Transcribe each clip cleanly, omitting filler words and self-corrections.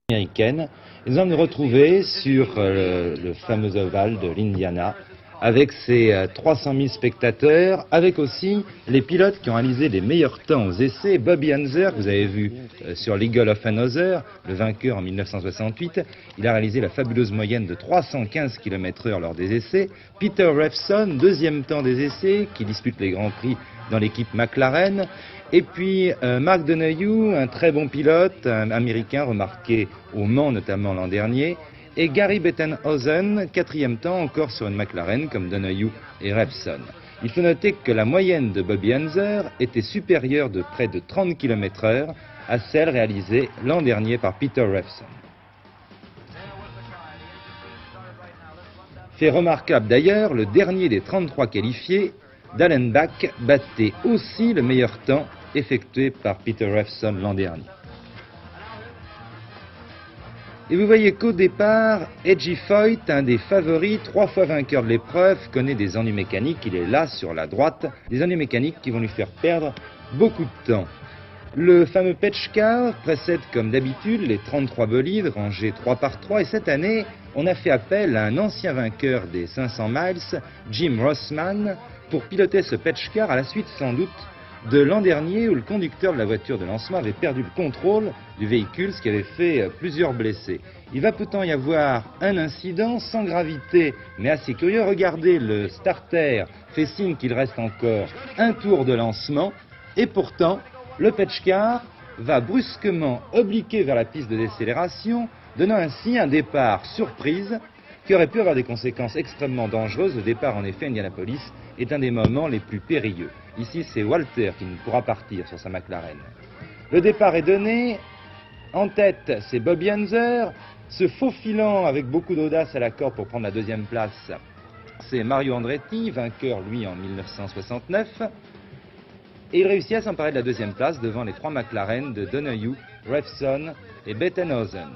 américaine. Et nous allons nous retrouver sur le fameux ovale de l'Indiana avec ses 300 000 spectateurs, avec aussi les pilotes qui ont réalisé les meilleurs temps aux essais. Bobby Unser, que vous avez vu sur l'Eagle of Hanover, le vainqueur en 1968, il a réalisé la fabuleuse moyenne de 315 km/h lors des essais. Peter Revson, deuxième temps des essais, qui dispute les Grands Prix dans l'équipe McLaren. Et puis Mark Donohue, un très bon pilote, un américain remarqué au Mans notamment l'an dernier. Et Gary Bettenhausen, quatrième temps encore sur une McLaren comme Donohue et Revson. Il faut noter que la moyenne de Bobby Unser était supérieure de près de 30 km/h à celle réalisée l'an dernier par Peter Revson. Fait remarquable d'ailleurs, le dernier des 33 qualifiés, Dallenbach, battait aussi le meilleur temps effectué par Peter Revson l'an dernier. Et vous voyez qu'au départ, Edgy Foyt, un des favoris, 3 fois vainqueur de l'épreuve, connaît des ennuis mécaniques. Il est là, sur la droite, des ennuis mécaniques qui vont lui faire perdre beaucoup de temps. Le fameux Patch Car précède comme d'habitude les 33 bolides rangés 3 par 3. Et cette année, on a fait appel à un ancien vainqueur des 500 miles, Jim Rossman, pour piloter ce Patch Car à la suite sans doute de l'an dernier où le conducteur de la voiture de lancement avait perdu le contrôle du véhicule, ce qui avait fait plusieurs blessés. Il va pourtant y avoir un incident sans gravité, mais assez curieux. Regardez, le starter fait signe qu'il reste encore un tour de lancement, et pourtant, le Patch Car va brusquement obliquer vers la piste de décélération, donnant ainsi un départ surprise qui aurait pu avoir des conséquences extrêmement dangereuses. Le départ, en effet, à Indianapolis est un des moments les plus périlleux. Ici, c'est Walter qui ne pourra partir sur sa McLaren. Le départ est donné. En tête, c'est Bobby Unser. Se faufilant avec beaucoup d'audace à la corde pour prendre la deuxième place, c'est Mario Andretti, vainqueur, lui, en 1969. Et il réussit à s'emparer de la deuxième place devant les 3 McLaren de Donohue, Revson et Bettenhausen.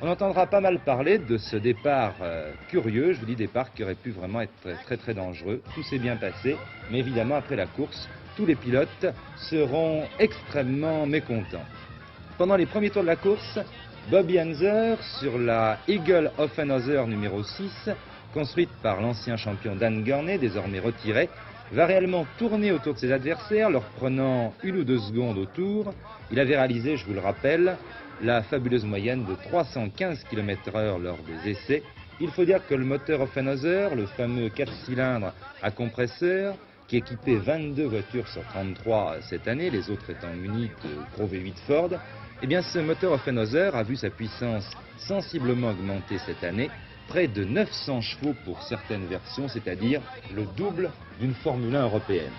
On entendra pas mal parler de ce départ curieux, je vous dis départ qui aurait pu vraiment être très très dangereux. Tout s'est bien passé, mais évidemment après la course, tous les pilotes seront extrêmement mécontents. Pendant les premiers tours de la course, Bobby Unser sur la Eagle of Hanover numéro 6, construite par l'ancien champion Dan Gurney, désormais retiré, va réellement tourner autour de ses adversaires, leur prenant 1 ou 2 secondes au tour. Il avait réalisé, je vous le rappelle, la fabuleuse moyenne de 315 km/h lors des essais. Il faut dire que le moteur Offenhauser, le fameux 4 cylindres à compresseur, qui équipait 22 voitures sur 33 cette année, les autres étant munis de gros V8 Ford, eh bien ce moteur Offenhauser a vu sa puissance sensiblement augmenter cette année, près de 900 chevaux pour certaines versions, c'est-à-dire le double d'une Formule 1 européenne.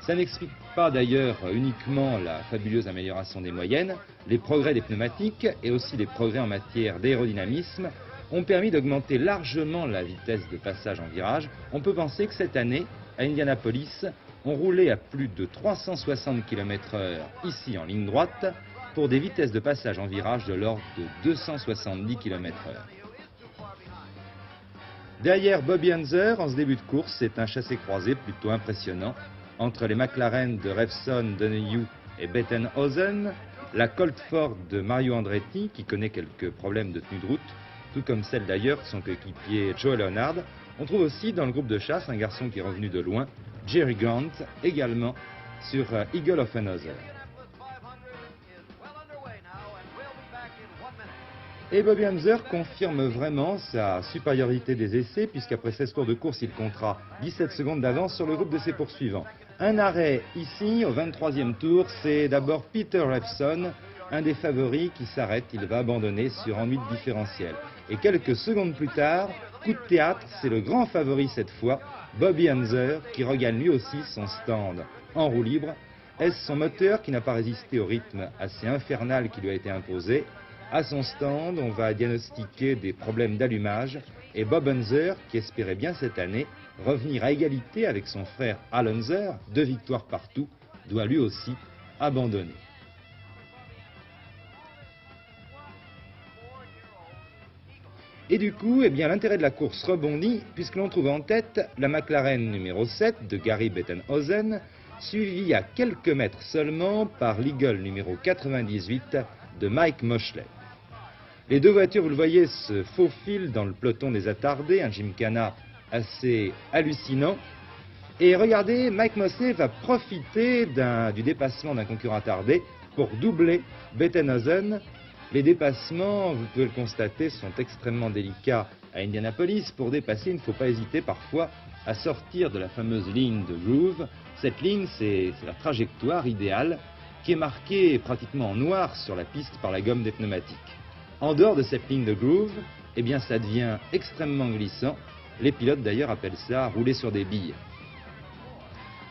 Ça n'explique pas d'ailleurs uniquement la fabuleuse amélioration des moyennes. Les progrès des pneumatiques et aussi les progrès en matière d'aérodynamisme ont permis d'augmenter largement la vitesse de passage en virage. On peut penser que cette année, à Indianapolis, on roulait à plus de 360 km/h ici en ligne droite pour des vitesses de passage en virage de l'ordre de 270 km/h. Derrière Bobby Unser, en ce début de course, c'est un chassé-croisé plutôt impressionnant entre les McLaren de Revson, Donohue et Bettenhausen, la Colt Ford de Mario Andretti, qui connaît quelques problèmes de tenue de route, tout comme celle d'ailleurs de son coéquipier Joe Leonard. On trouve aussi dans le groupe de chasse un garçon qui est revenu de loin, Jerry Grant, également sur Eagle of Hanover. Et Bobby Unser confirme vraiment sa supériorité des essais, puisqu'après 16 tours de course, il comptera 17 secondes d'avance sur le groupe de ses poursuivants. Un arrêt ici, au 23e tour, c'est d'abord Peter Revson, un des favoris qui s'arrête, il va abandonner sur ennui de différentiel. Et quelques secondes plus tard, coup de théâtre, c'est le grand favori cette fois, Bobby Unser, qui regagne lui aussi son stand en roue libre. Est-ce son moteur qui n'a pas résisté au rythme assez infernal qui lui a été imposé? À son stand, on va diagnostiquer des problèmes d'allumage et Bob Unser, qui espérait bien cette année revenir à égalité avec son frère Al Unser, 2 victoires partout, doit lui aussi abandonner. Et du coup, eh bien, l'intérêt de la course rebondit puisque l'on trouve en tête la McLaren numéro 7 de Gary Bettenhausen, suivie à quelques mètres seulement par l'Eagle numéro 98 de Mike Moschlet. Les deux voitures, vous le voyez, se faufilent dans le peloton des attardés, un gymkhana assez hallucinant. Et regardez, Mike Mosley va profiter du dépassement d'un concurrent attardé pour doubler Bettenhausen. Les dépassements, vous pouvez le constater, sont extrêmement délicats à Indianapolis. Pour dépasser, il ne faut pas hésiter parfois à sortir de la fameuse ligne de groove. Cette ligne, c'est la trajectoire idéale qui est marquée pratiquement en noir sur la piste par la gomme des pneumatiques. En dehors de cette ligne de groove, eh bien, ça devient extrêmement glissant. Les pilotes d'ailleurs appellent ça rouler sur des billes.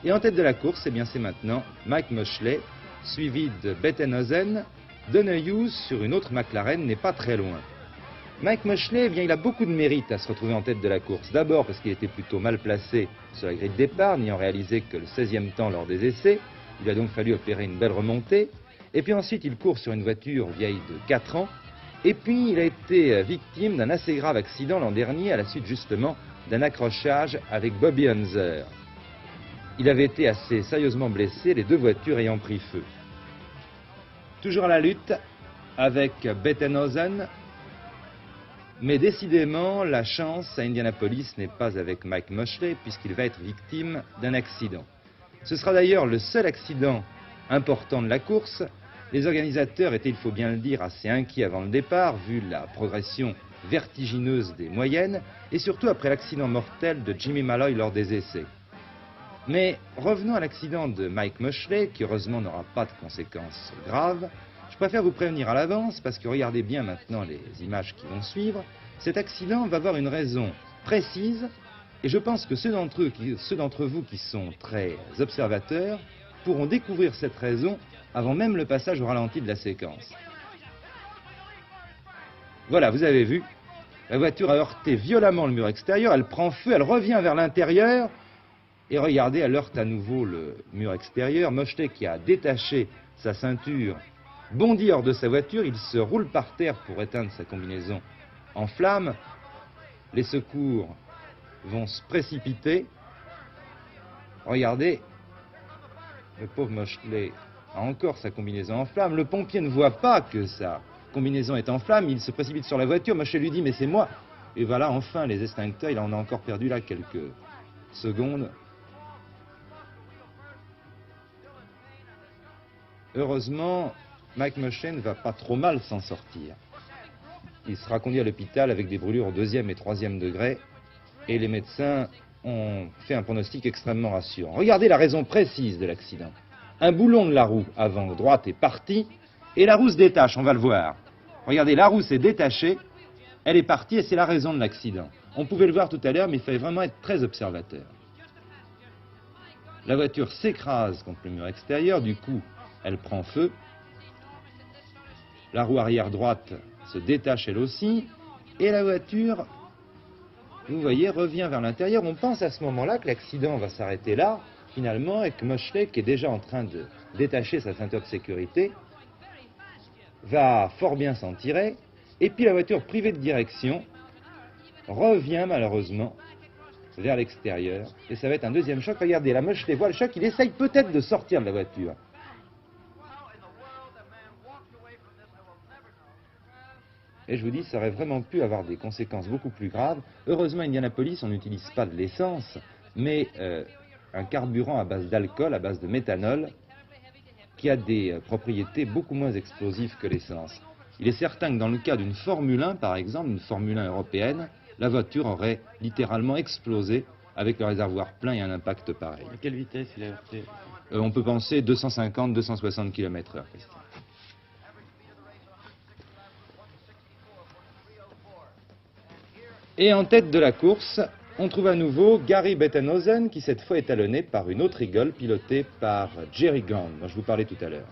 Et en tête de la course, eh bien, c'est maintenant Mike Mosley, suivi de Bettenhausen. Deneuve sur une autre McLaren n'est pas très loin. Mike Mosley, eh bien, il a beaucoup de mérite à se retrouver en tête de la course. D'abord parce qu'il était plutôt mal placé sur la grille de départ, n'ayant réalisé que le 16e temps lors des essais. Il a donc fallu opérer une belle remontée. Et puis ensuite, il court sur une voiture vieille de 4 ans. Et puis, il a été victime d'un assez grave accident l'an dernier à la suite justement d'un accrochage avec Bobby Unser. Il avait été assez sérieusement blessé, les deux voitures ayant pris feu. Toujours à la lutte avec Bettenhausen, mais décidément, la chance à Indianapolis n'est pas avec Mike Mosley puisqu'il va être victime d'un accident. Ce sera d'ailleurs le seul accident important de la course. Les organisateurs étaient, il faut bien le dire, assez inquiets avant le départ, vu la progression vertigineuse des moyennes, et surtout après l'accident mortel de Jimmy Malloy lors des essais. Mais revenons à l'accident de Mike Mosley, qui heureusement n'aura pas de conséquences graves. Je préfère vous prévenir à l'avance, parce que regardez bien maintenant les images qui vont suivre. Cet accident va avoir une raison précise, et je pense que ceux d'entre vous qui sont très observateurs pourront découvrir cette raison avant même le passage au ralenti de la séquence. Voilà, vous avez vu, la voiture a heurté violemment le mur extérieur, elle prend feu, elle revient vers l'intérieur, et regardez, elle heurte à nouveau le mur extérieur. Mosley, qui a détaché sa ceinture, bondit hors de sa voiture, il se roule par terre pour éteindre sa combinaison en flammes. Les secours vont se précipiter. Regardez, le pauvre Mosley a encore sa combinaison en flammes. Le pompier ne voit pas que sa combinaison est en flammes. Il se précipite sur la voiture. Mosley lui dit « mais c'est moi ». Et voilà, enfin, les extincteurs, il en a encore perdu là quelques secondes. Heureusement, Mike Mosley ne va pas trop mal s'en sortir. Il sera conduit à l'hôpital avec des brûlures au 2e et 3e degré. Et les médecins ont fait un pronostic extrêmement rassurant. Regardez la raison précise de l'accident. Un boulon de la roue avant droite est parti et la roue se détache, on va le voir. Regardez, la roue s'est détachée, elle est partie et c'est la raison de l'accident. On pouvait le voir tout à l'heure, mais il fallait vraiment être très observateur. La voiture s'écrase contre le mur extérieur, du coup, elle prend feu. La roue arrière droite se détache elle aussi et la voiture, vous voyez, revient vers l'intérieur. On pense à ce moment-là que l'accident va s'arrêter là, finalement, et que Mosley, qui est déjà en train de détacher sa ceinture de sécurité, va fort bien s'en tirer. Et puis la voiture, privée de direction, revient malheureusement vers l'extérieur. Et ça va être un deuxième choc. Regardez, la Mosley voit le choc, il essaye peut-être de sortir de la voiture. Et je vous dis, ça aurait vraiment pu avoir des conséquences beaucoup plus graves. Heureusement, à Indianapolis, on n'utilise pas de l'essence, mais un carburant à base d'alcool, à base de méthanol, qui a des propriétés beaucoup moins explosives que l'essence. Il est certain que dans le cas d'une Formule 1, par exemple, une Formule 1 européenne, la voiture aurait littéralement explosé avec le réservoir plein et un impact pareil. À quelle vitesse il a heurté? On peut penser 250-260 km/h, Christian. Et en tête de la course, on trouve à nouveau Gary Bettenhausen qui cette fois est talonné par une autre Eagle pilotée par Jerry Gant, dont je vous parlais tout à l'heure.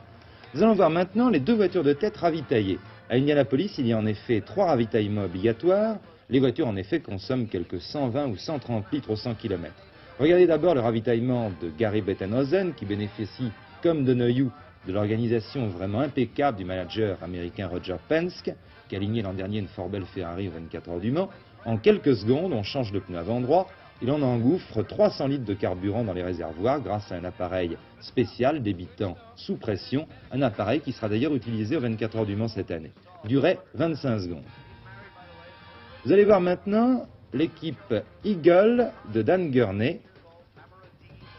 Nous allons voir maintenant les deux voitures de tête ravitaillées. À Indianapolis, il y a en effet 3 ravitaillements obligatoires. Les voitures en effet consomment quelques 120 ou 130 litres au 100 km. Regardez d'abord le ravitaillement de Gary Bettenhausen qui bénéficie, comme Deneuve, de l'organisation vraiment impeccable du manager américain Roger Penske, qui a aligné l'an dernier une fort belle Ferrari aux 24 heures du Mans. En quelques secondes, on change le pneu avant droit, il en engouffre 300 litres de carburant dans les réservoirs grâce à un appareil spécial débitant sous pression, un appareil qui sera d'ailleurs utilisé aux 24 heures du Mans cette année. Durée 25 secondes. Vous allez voir maintenant l'équipe Eagle de Dan Gurney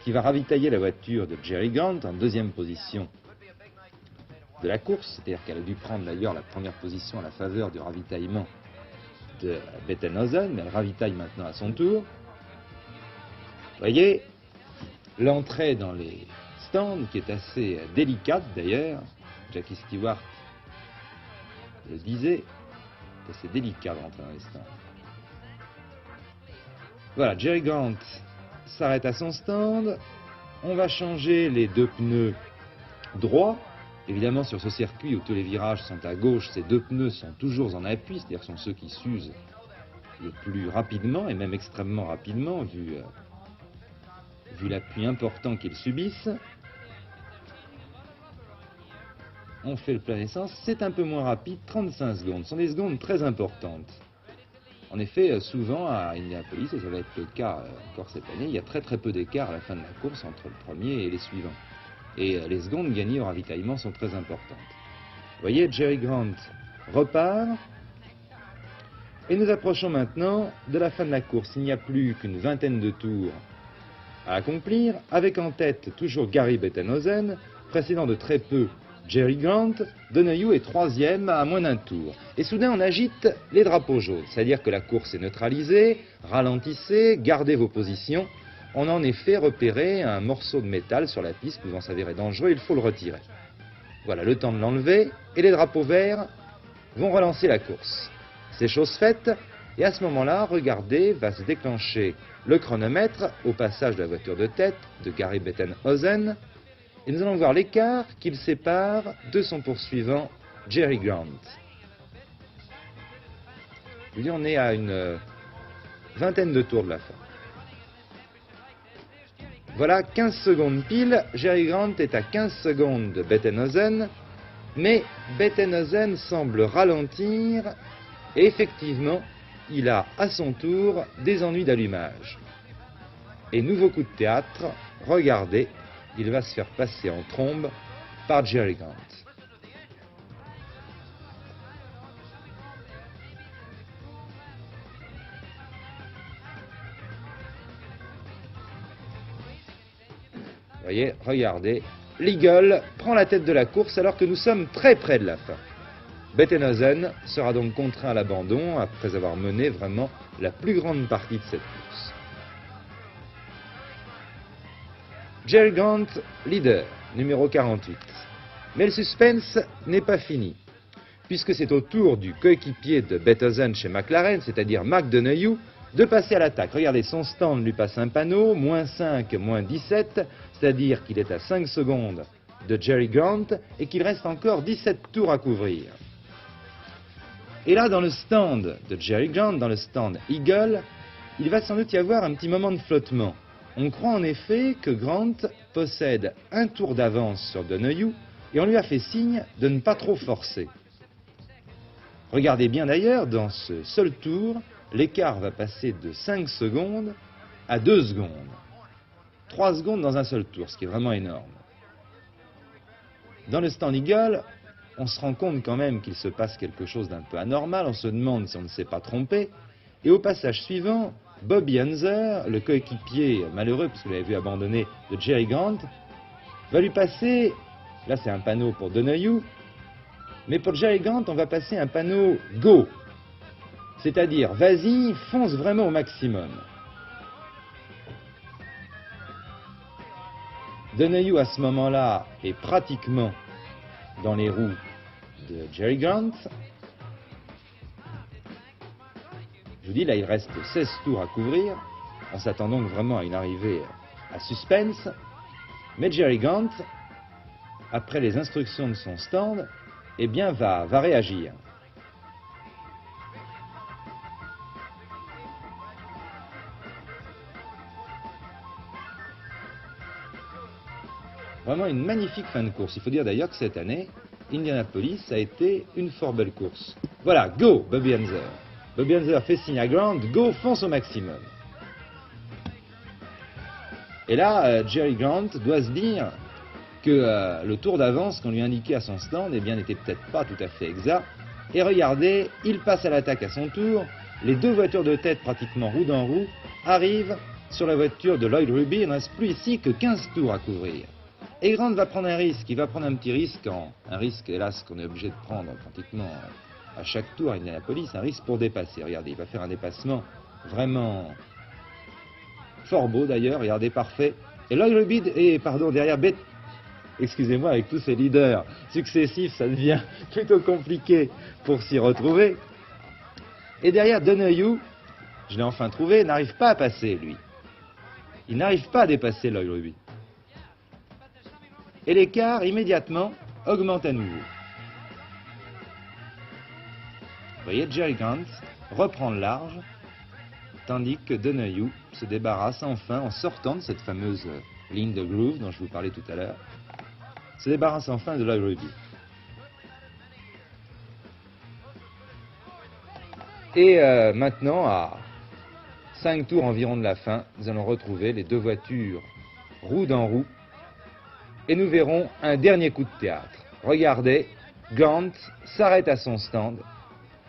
qui va ravitailler la voiture de Jerry Grant en deuxième position de la course, c'est-à-dire qu'elle a dû prendre d'ailleurs la première position à la faveur du ravitaillement de Bettenhausen, mais elle ravitaille maintenant à son tour. Vous voyez, l'entrée dans les stands, qui est assez délicate d'ailleurs, Jackie Stewart le disait, c'est assez délicat d'entrer dans les stands. Voilà, Jerry Grant s'arrête à son stand, on va changer les deux pneus droits. Évidemment, sur ce circuit où tous les virages sont à gauche, ces deux pneus sont toujours en appui, c'est-à-dire sont ceux qui s'usent le plus rapidement, et même extrêmement rapidement, vu l'appui important qu'ils subissent. On fait le plein essence, c'est un peu moins rapide, 35 secondes. Ce sont des secondes très importantes. En effet, souvent à Indianapolis, et ça va être le cas encore cette année, il y a très très peu d'écart à la fin de la course entre le premier et les suivants. Et les secondes gagnées au ravitaillement sont très importantes. Vous voyez, Jerry Grant repart. Et nous approchons maintenant de la fin de la course. Il n'y a plus qu'une vingtaine de tours à accomplir, avec en tête toujours Gary Bettenhausen, précédant de très peu Jerry Grant. Donohue est troisième à moins d'un tour. Et soudain, on agite les drapeaux jaunes, c'est-à-dire que la course est neutralisée, ralentissez, gardez vos positions. On a en effet repéré un morceau de métal sur la piste pouvant s'avérer dangereux, il faut le retirer. Voilà, le temps de l'enlever, et les drapeaux verts vont relancer la course. C'est chose faite, et à ce moment-là, regardez, va se déclencher le chronomètre au passage de la voiture de tête de Gary Bettenhausen, et nous allons voir l'écart qu'il sépare de son poursuivant Jerry Grant. Je veux dire, on est à une vingtaine de tours de la fin. Voilà, 15 secondes pile, Jerry Grant est à 15 secondes de Bettenhausen, mais Bettenhausen semble ralentir, et effectivement, il a à son tour des ennuis d'allumage. Et nouveau coup de théâtre, regardez, il va se faire passer en trombe par Jerry Grant. Vous voyez, regardez, l'Eagle prend la tête de la course alors que nous sommes très près de la fin. Bettenhausen sera donc contraint à l'abandon après avoir mené vraiment la plus grande partie de cette course. Jerry Grant, leader, numéro 48. Mais le suspense n'est pas fini, puisque c'est au tour du coéquipier de Bettenhausen chez McLaren, c'est-à-dire Mark Donohue, de passer à l'attaque. Regardez, son stand lui passe un panneau, moins 5, moins 17, c'est-à-dire qu'il est à 5 secondes de Jerry Grant et qu'il reste encore 17 tours à couvrir. Et là, dans le stand de Jerry Grant, dans le stand Eagle, il va sans doute y avoir un petit moment de flottement. On croit en effet que Grant possède un tour d'avance sur Donohue et on lui a fait signe de ne pas trop forcer. Regardez bien d'ailleurs, dans ce seul tour, l'écart va passer de 5 secondes à 2 secondes. 3 secondes dans un seul tour, ce qui est vraiment énorme. Dans le stand Eagle, on se rend compte quand même qu'il se passe quelque chose d'un peu anormal, on se demande si on ne s'est pas trompé, et au passage suivant, Bobby Unser, le coéquipier malheureux, puisque vous l'avez vu abandonner, de Jerry Grant, va lui passer, là c'est un panneau pour Donohue, mais pour Jerry Grant, on va passer un panneau « Go », c'est-à-dire « Vas-y, fonce vraiment au maximum ». Donohue, à ce moment-là, est pratiquement dans les roues de Jerry Grant. Je vous dis, là, il reste 16 tours à couvrir. On s'attend donc vraiment à une arrivée à suspense. Mais Jerry Grant, après les instructions de son stand, eh bien, va réagir. Vraiment une magnifique fin de course. Il faut dire d'ailleurs que cette année, Indianapolis a été une fort belle course. Voilà, go, Bobby Unser. Bobby Unser fait signe à Grant, go, fonce au maximum. Et là, Jerry Grant doit se dire que le tour d'avance qu'on lui indiquait à son stand, eh bien, n'était peut-être pas tout à fait exact. Et regardez, il passe à l'attaque à son tour. Les deux voitures de tête, pratiquement roue dans roue, arrivent sur la voiture de Lloyd Ruby. Il ne reste plus ici que 15 tours à couvrir. Et Grant va prendre un risque. Il va prendre un petit risque, un risque, hélas, qu'on est obligé de prendre pratiquement à chaque tour à Indianapolis, un risque pour dépasser. Regardez, il va faire un dépassement vraiment fort beau d'ailleurs. Regardez, parfait. Et Lloyd Ruby est, derrière Beth. Excusez-moi, avec tous ces leaders successifs, ça devient plutôt compliqué pour s'y retrouver. Et derrière, Donahue, je l'ai enfin trouvé, n'arrive pas à passer, lui. Il n'arrive pas à dépasser Lloyd Ruby. Et l'écart, immédiatement, augmente à nouveau. Vous voyez, Jerry Grant reprend le large, tandis que Donahue se débarrasse enfin, en sortant de cette fameuse ligne de groove dont je vous parlais tout à l'heure, se débarrasse enfin de Lloyd Ruby. Et maintenant, à 5 tours environ de la fin, nous allons retrouver les deux voitures roue dans roue et nous verrons un dernier coup de théâtre. Regardez, Grant s'arrête à son stand,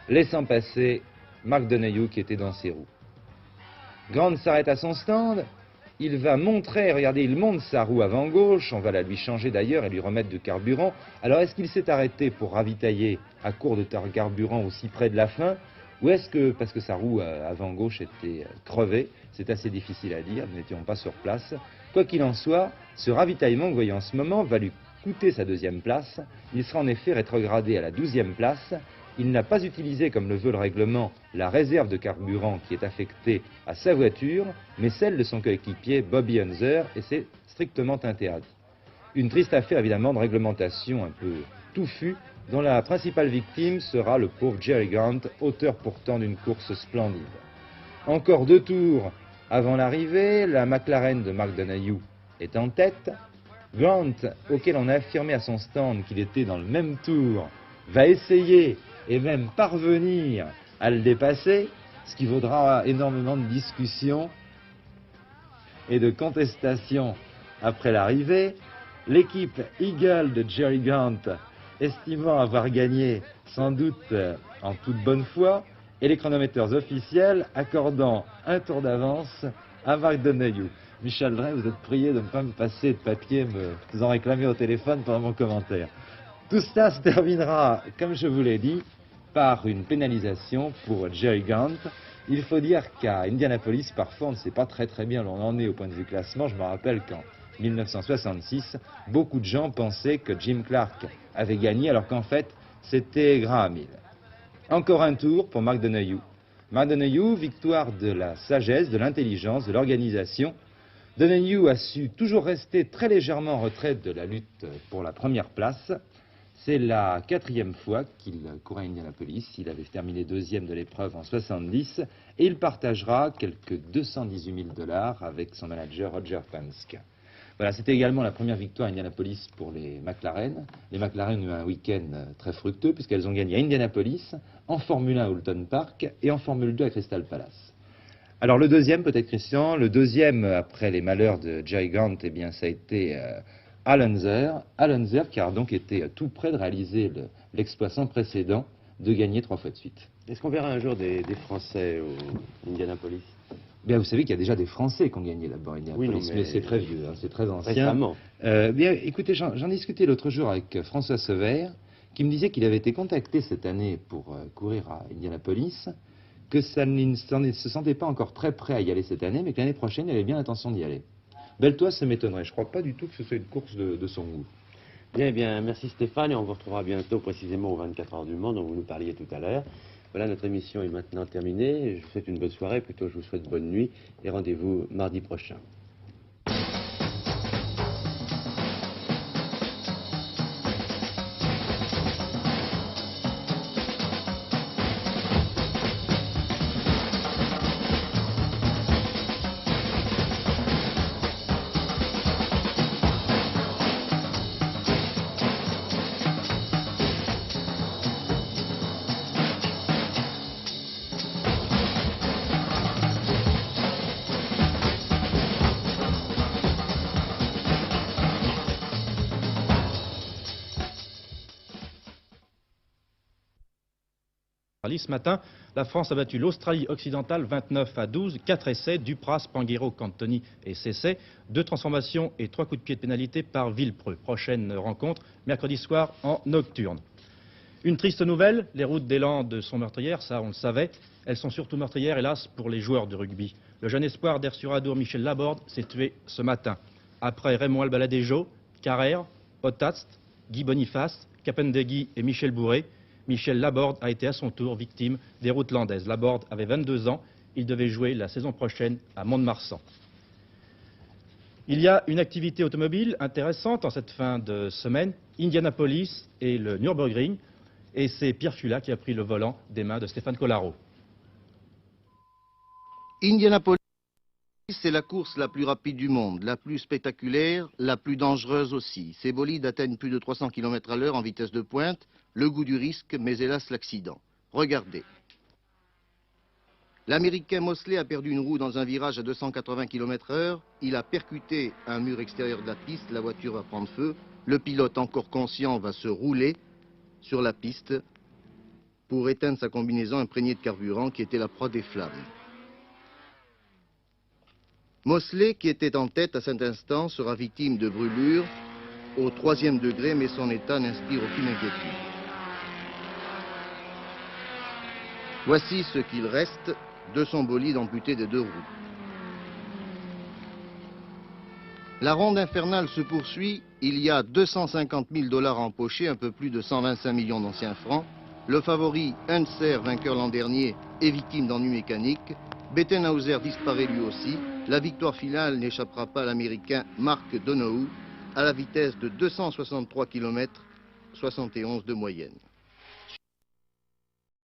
laissant passer Mark Donahue qui était dans ses roues. Grant s'arrête à son stand. Il va montrer, regardez, il monte sa roue avant gauche, on va la lui changer d'ailleurs et lui remettre du carburant. Alors est-ce qu'il s'est arrêté pour ravitailler à court de carburant aussi près de la fin, ou est-ce que, parce que sa roue avant gauche était crevée, c'est assez difficile à dire, nous n'étions pas sur place. Quoi qu'il en soit, ce ravitaillement que vous voyez en ce moment va lui coûter sa deuxième place. Il sera en effet rétrogradé à la 12e place. Il n'a pas utilisé, comme le veut le règlement, la réserve de carburant qui est affectée à sa voiture, mais celle de son coéquipier Bobby Unser, et c'est strictement interdit. Une triste affaire, évidemment, de réglementation un peu touffue, dont la principale victime sera le pauvre Jerry Grant, auteur pourtant d'une course splendide. Encore 2 tours avant l'arrivée, la McLaren de Mark Donahue est en tête. Grant, auquel on a affirmé à son stand qu'il était dans le même tour, va essayer et même parvenir à le dépasser, ce qui vaudra énormément de discussions et de contestations après l'arrivée. L'équipe Eagle de Jerry Grant, estimant avoir gagné sans doute en toute bonne foi, et les chronométeurs officiels accordant un tour d'avance à Mark Donahue. Michel Drey, vous êtes prié de ne pas me passer de papier me faisant réclamer au téléphone pendant mon commentaire. Tout cela se terminera, comme je vous l'ai dit, par une pénalisation pour Jerry Grant. Il faut dire qu'à Indianapolis, parfois, on ne sait pas très bien où on en est au point de vue classement. Je me rappelle qu'en 1966, beaucoup de gens pensaient que Jim Clark avait gagné, alors qu'en fait, c'était Graham Hill. Encore un tour pour Mark Donahue. Mark Donahue, victoire de la sagesse, de l'intelligence, de l'organisation. Donahue a su toujours rester très légèrement en retrait de la lutte pour la première place. C'est la 4e fois qu'il court à Indianapolis. Il avait terminé 2e de l'épreuve en 70 et il partagera quelques 218 000 $ avec son manager Roger Penske. Voilà, c'était également la première victoire à Indianapolis pour les McLaren. Les McLaren ont eu un week-end très fructueux puisqu'elles ont gagné à Indianapolis, en Formule 1 à Oulton Park et en Formule 2 à Crystal Palace. Alors le deuxième, peut-être Christian, le deuxième après les malheurs de Jerry Grant, eh bien ça a été Al Unser qui a donc été tout près de réaliser l'exploit sans précédent de gagner 3 fois de suite. Est-ce qu'on verra un jour des Français au Indianapolis? Bien, vous savez qu'il y a déjà des Français qui ont gagné là-bas à Indianapolis, oui, non, mais c'est très vieux, hein, c'est très ancien. Récemment. Bien, écoutez, j'en discutais l'autre jour avec François Sever, qui me disait qu'il avait été contacté cette année pour courir à Indianapolis, que ça ne se sentait pas encore très prêt à y aller cette année, mais que l'année prochaine, il avait bien l'intention d'y aller. Beltoise, ça m'étonnerait. Je ne crois pas du tout que ce soit une course de son goût. Bien, merci Stéphane, et on vous retrouvera bientôt précisément aux 24 heures du Mans dont vous nous parliez tout à l'heure. Voilà, notre émission est maintenant terminée. Je vous souhaite une bonne soirée, plutôt je vous souhaite bonne nuit, et rendez-vous mardi prochain. l'Australie. Ce matin, la France a battu l'Australie occidentale 29-12, 4 essais, Dupras, Panguero, Cantoni et Cesset, 2 transformations et 3 coups de pied de pénalité par Villepreux. Prochaine rencontre, mercredi soir en nocturne. Une triste nouvelle, les routes des Landes sont meurtrières, ça on le savait. Elles sont surtout meurtrières, hélas, pour les joueurs de rugby. Le jeune espoir d'Air-sur-Adour, Michel Laborde, s'est tué ce matin. Après Raymond Albaladejo, Carrère, Otast, Guy Boniface, Capendegui et Michel Bourré, Michel Laborde a été à son tour victime des routes landaises. Laborde avait 22 ans, il devait jouer la saison prochaine à Mont-de-Marsan. Il y a une activité automobile intéressante en cette fin de semaine, Indianapolis et le Nürburgring, et c'est Pierre Fula qui a pris le volant des mains de Stéphane Collaro. Indianapolis, c'est la course la plus rapide du monde, la plus spectaculaire, la plus dangereuse aussi. Ces bolides atteignent plus de 300 km à l'heure en vitesse de pointe, le goût du risque, mais hélas l'accident. Regardez. L'Américain Mosley a perdu une roue dans un virage à 280 km/h. Il a percuté un mur extérieur de la piste, la voiture va prendre feu. Le pilote, encore conscient, va se rouler sur la piste pour éteindre sa combinaison imprégnée de carburant qui était la proie des flammes. Mosley, qui était en tête à cet instant, sera victime de brûlures au 3e degré, mais son état n'inspire aucune inquiétude. Voici ce qu'il reste de son bolide amputé des 2 roues. La ronde infernale se poursuit. Il y a 250 000 $ empochés, un peu plus de 125 millions d'anciens francs. Le favori, Unser, vainqueur l'an dernier, est victime d'ennuis mécaniques. Bettenhauser disparaît lui aussi. La victoire finale n'échappera pas à l'Américain Mark Donohue à la vitesse de 263 km, 71 de moyenne.